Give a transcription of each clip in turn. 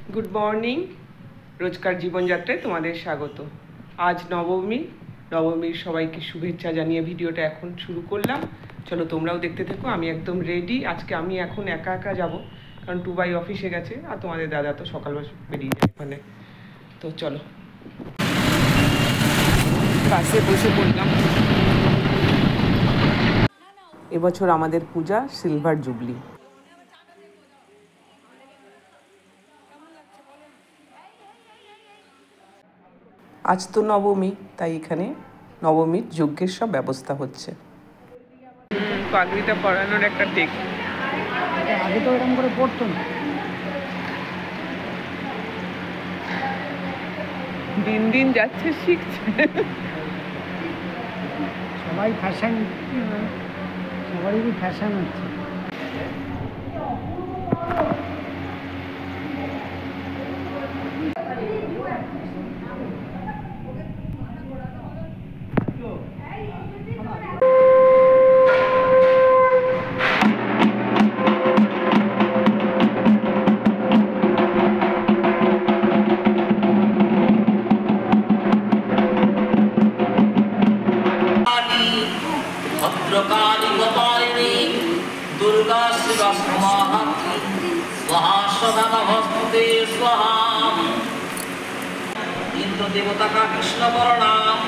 Good morning. রোজকার জীবনযাত্রায় তোমাদের স্বাগত। আজ নবমীর সবাইকে শুভেচ্ছা জানিয়ে ভিডিওটা এখন শুরু করলাম। চলো তোমরাও দেখতে থেকো। আমি একদম রেডি। আজকে আমি এখন একা একা যাব, কারণ টুবাই অফিসে গেছে আর তোমাদের দাদা তো সকালবেলা বেরিয়ে যায় ওখানে। তো চলো, বাসে বসে পড়লাম। এবছর আমাদের পূজা সিলভার জুবলি। আজ তো নবমী, তাই এখানে নবমীর যজ্ঞের সব ব্যবস্থা হচ্ছে। পাগড়িটা পরানোর একটা টেকনিক, আগে তো এরকম করে পড়তো না। দিন দিন যাচ্ছে, শিখছে। সবাই ফ্যাশন, সবারই ফ্যাশন হচ্ছে। ভদ্রকালী গোপালিনী দুর্গা শিবা স্বাহা স্বাহা সদা নমস্তুতে স্বাহা। ইন্দ্র দেবতা কা কৃষ্ণ বর্ণাম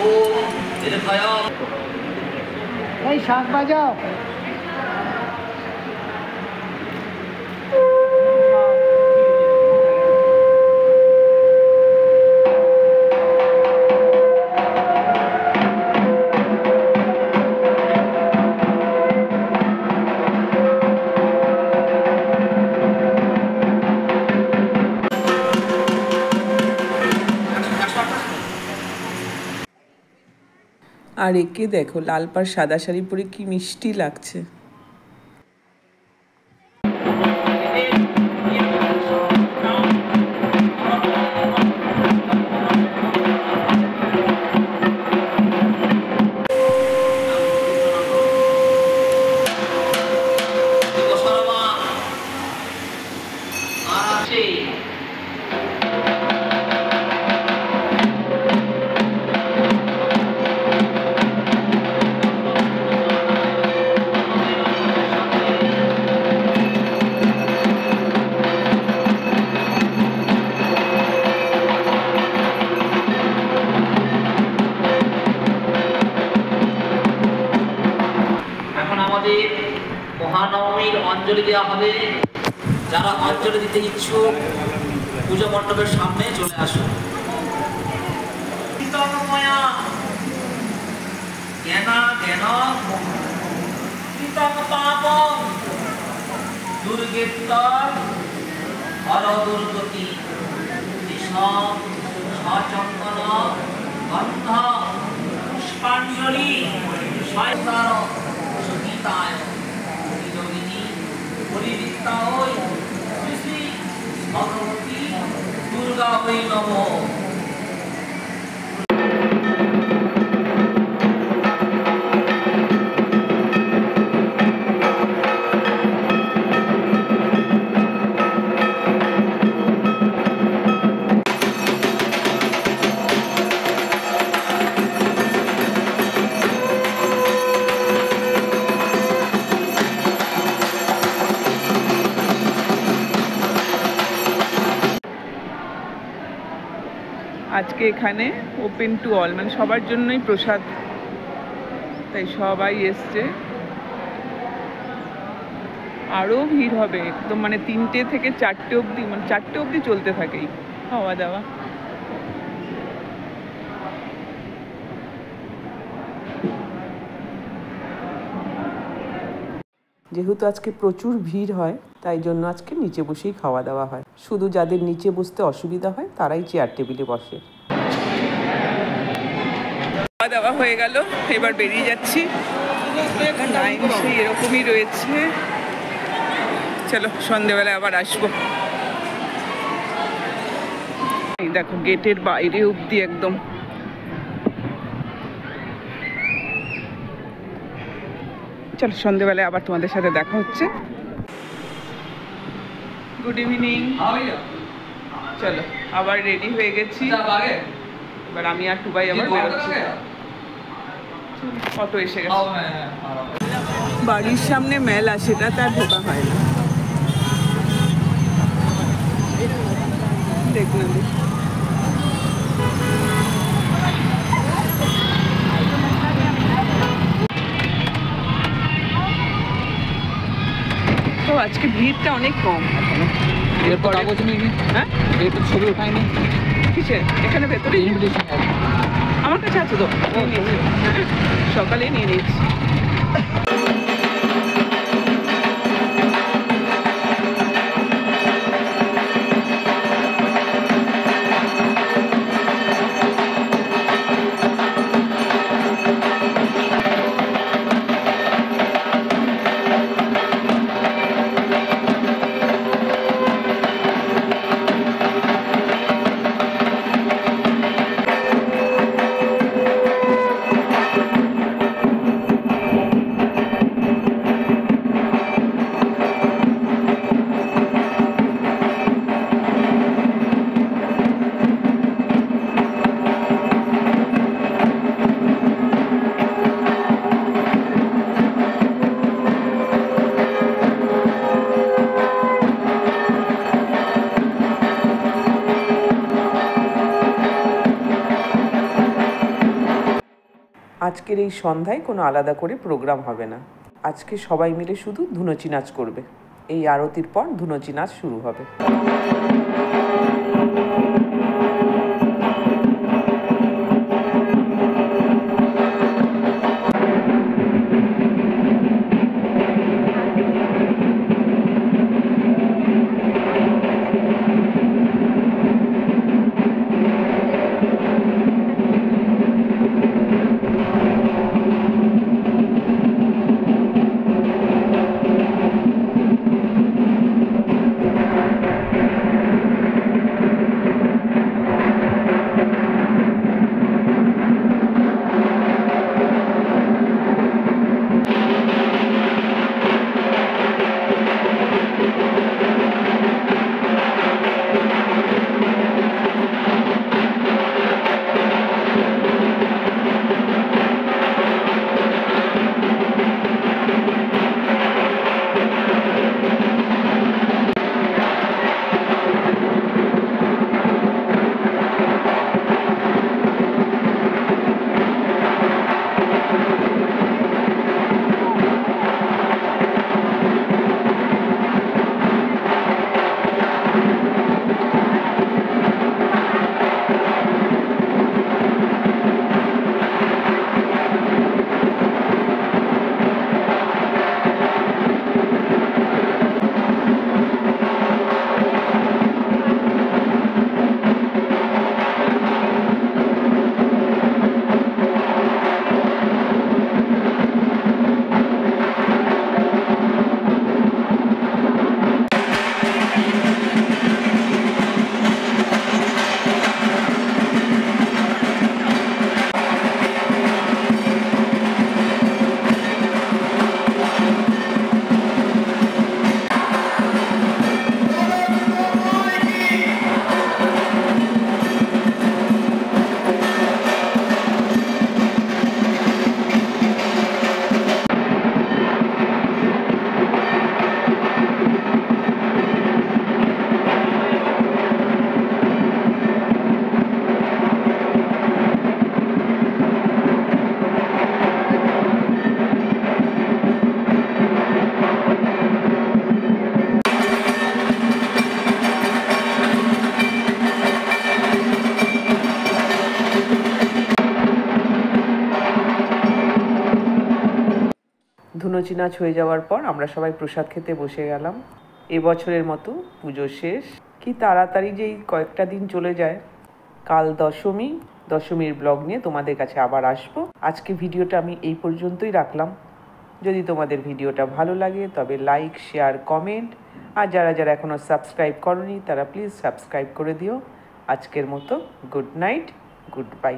ওম দীর্ঘয়। এই শাক বাজাও। আর একে দেখো, লাল পাড় সাদা শাড়ি পরে কি মিষ্টি লাগছে। মহানবমীর অঞ্জলি দেওয়া হবে। যারা অঞ্জলি দিতে ইচ্ছুক পুজো মণ্ডপের সামনে চলে আসুন। দুর্গেত্তর হর দুর্গতি সচন্দন গন্ধ পুষ্পাঞ্জলি সহিতায় পরিবৃত্তা হই শ্রী শ্রী ভগবতী দুর্গা হই নমঃ। আজকে এখানে ওপেন টু অল, মানে সবার জন্যই প্রসাদ, তাই সবাই এসছে। আরও ভিড় হবে একদম, মানে 3টে থেকে 4টে অবধি, মানে 4টে অবধি চলতে থাকেই খাওয়া দাওয়া। যেহেতু আজকে প্রচুর ভিড় হয়, তাই জন্য আজকে নিচে বসেই খাওয়া দাওয়া হয়। শুধু যাদের নিচে বসতে অসুবিধা হয় তারাই চেয়ার টেবিলে বসে। খাওয়া দাওয়া হয়ে গেল, এবার বেরিয়ে যাচ্ছি। লাইন সেই এরকমই রয়েছে। চলো, সন্ধেবেলায় আবার আসবো। এই দেখো, গেটের বাইরে অবধি একদম। চলো, সন্ধেবেলায় আবার তোমাদের সাথে দেখা হচ্ছে। Good evening. চলো আবার রেডি হয়ে গেছি, এবার আমি আর টুবাই আবার বেরোচ্ছি। অটো এসে গেছে। বাড়ির সামনে মেলা, সেটা তার ঢোকা হয় না। দেখলাম তো আজকে ভিড়টা অনেক কম। কাগজ নিয়ে হ্যাঁ ছবি ওঠায়নি কিসের? এখানে ভেতরে আমার কাছে আছে তো, সকালে নিয়ে নিচ্ছি। আজকের এই সন্ধ্যায় কোনো আলাদা করে প্রোগ্রাম হবে না। আজকে সবাই মিলে শুধু ধুনুচি নাচ করবে। এই আরতির পর ধুনুচি নাচ শুরু হবে। ধুনুচি নাচ হয়ে যাওয়ার পর আমরা সবাই প্রসাদ খেতে বসে গেলাম। এবছরের মতো পুজো শেষ। কি তাড়াতাড়ি যেই কয়েকটা দিন চলে যায়। কাল দশমী, দশমীর ব্লগ নিয়ে তোমাদের কাছে আবার আসবো। আজকে ভিডিওটা আমি এই পর্যন্তই রাখলাম। যদি তোমাদের ভিডিওটা ভালো লাগে তবে লাইক, শেয়ার, কমেন্ট, আর যারা যারা এখনও সাবস্ক্রাইব করনি তারা প্লিজ সাবস্ক্রাইব করে দিও। আজকের মতো গুড নাইট, গুড বাই।